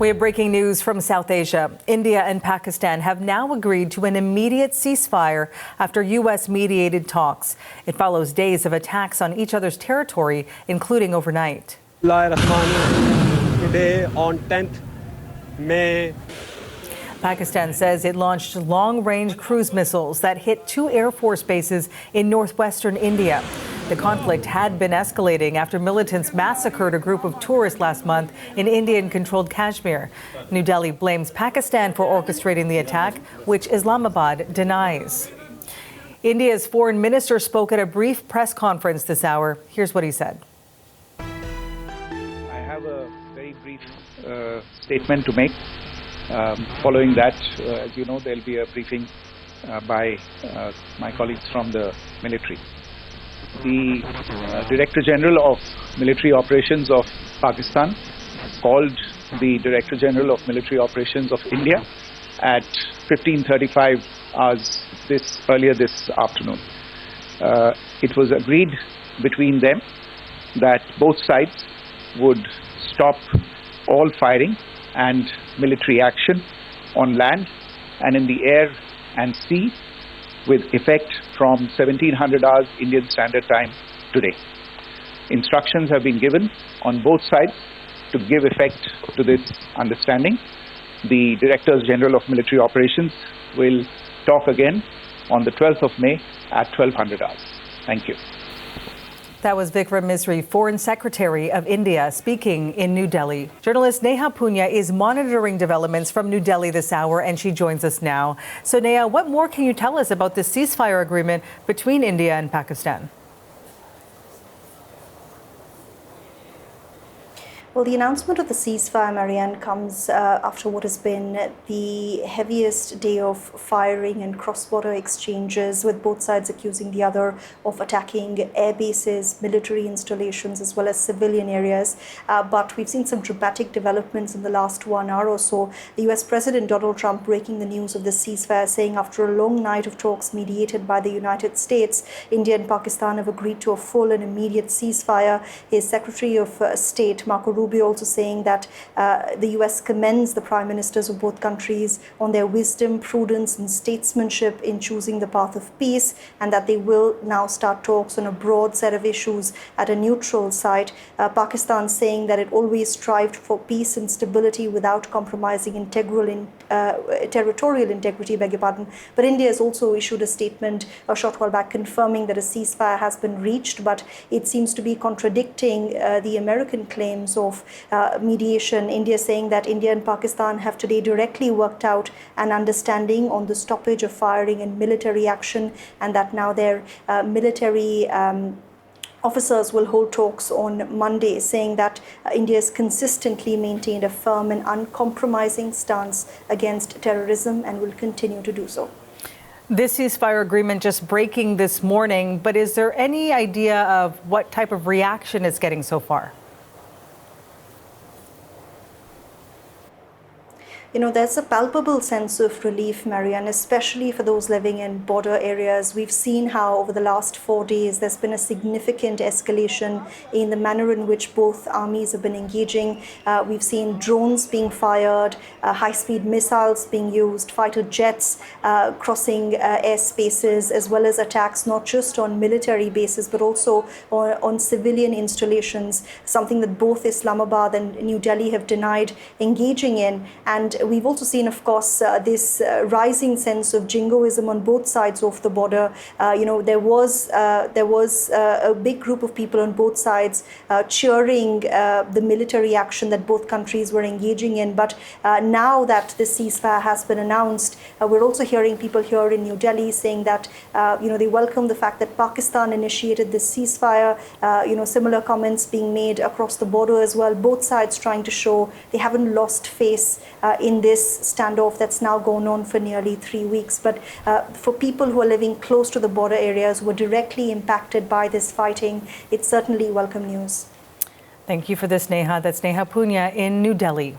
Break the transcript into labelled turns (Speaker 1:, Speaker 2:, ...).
Speaker 1: We have breaking news from South Asia. India and Pakistan have now agreed to an immediate ceasefire after U.S.-mediated talks. It follows days of attacks on each other's territory, including overnight.
Speaker 2: Today, on 10th May,
Speaker 1: Pakistan says it launched long-range cruise missiles that hit 2 Air Force bases in northwestern India. The conflict had been escalating after militants massacred a group of tourists last month in Indian-controlled Kashmir. New Delhi blames Pakistan for orchestrating the attack, which Islamabad denies. India's foreign minister spoke at a brief press conference this hour. Here's what he said.
Speaker 3: I have a very brief statement to make. Following that, as you know, there will be a briefing by my colleagues from the military. The Director General of Military Operations of Pakistan called the Director General of Military Operations of India at 15:35 hours earlier this afternoon. It was agreed between them that both sides would stop all firing and military action on land and in the air and sea with effect from 1700 hours Indian Standard Time today. Instructions have been given on both sides to give effect to this understanding. The Directors General of Military Operations will talk again on the 12th of May at 1200 hours. Thank you.
Speaker 1: That was Vikram Misri, Foreign Secretary of India, speaking in New Delhi. Journalist Neha Punya is monitoring developments from New Delhi this hour, and she joins us now. So, Neha, what more can you tell us about this ceasefire agreement between India and Pakistan?
Speaker 4: Well, the announcement of the ceasefire, Marianne, comes after what has been the heaviest day of firing and cross-border exchanges, with both sides accusing the other of attacking air bases, military installations, as well as civilian areas. But we've seen some dramatic developments in the last 1 hour or so. The US President Donald Trump breaking the news of the ceasefire, saying after a long night of talks mediated by the United States, India and Pakistan have agreed to a full and immediate ceasefire. His Secretary of State, Marco Rubio, also saying that the US commends the prime ministers of both countries on their wisdom, prudence and statesmanship in choosing the path of peace, and that they will now start talks on a broad set of issues at a neutral site. Pakistan saying that it always strived for peace and stability without compromising territorial integrity, But India has also issued a statement a short while back confirming that a ceasefire has been reached, but it seems to be contradicting the American claims of mediation. India saying that India and Pakistan have today directly worked out an understanding on the stoppage of firing and military action, and that now their military officers will hold talks on Monday, saying that India has consistently maintained a firm and uncompromising stance against terrorism and will continue to do so.
Speaker 1: This ceasefire agreement just breaking this morning, but is there any idea of what type of reaction it's getting so far?
Speaker 4: You know, there's a palpable sense of relief, Marianne, especially for those living in border areas. We've seen how over the last 4 days there's been a significant escalation in the manner in which both armies have been engaging. We've seen drones being fired, high-speed missiles being used, fighter jets crossing airspaces, as well as attacks not just on military bases but also on civilian installations, something that both Islamabad and New Delhi have denied engaging in. And we've also seen, of course, this rising sense of jingoism on both sides of the border. There was a big group of people on both sides cheering the military action that both countries were engaging in. But now that the ceasefire has been announced, we're also hearing people here in New Delhi saying that they welcome the fact that Pakistan initiated this ceasefire. Similar comments being made across the border as well. Both sides trying to show they haven't lost face in this standoff that's now gone on for nearly 3 weeks. But for people who are living close to the border areas who are directly impacted by this fighting, it's certainly welcome news.
Speaker 1: Thank you for this, Neha. That's Neha Punya in New Delhi.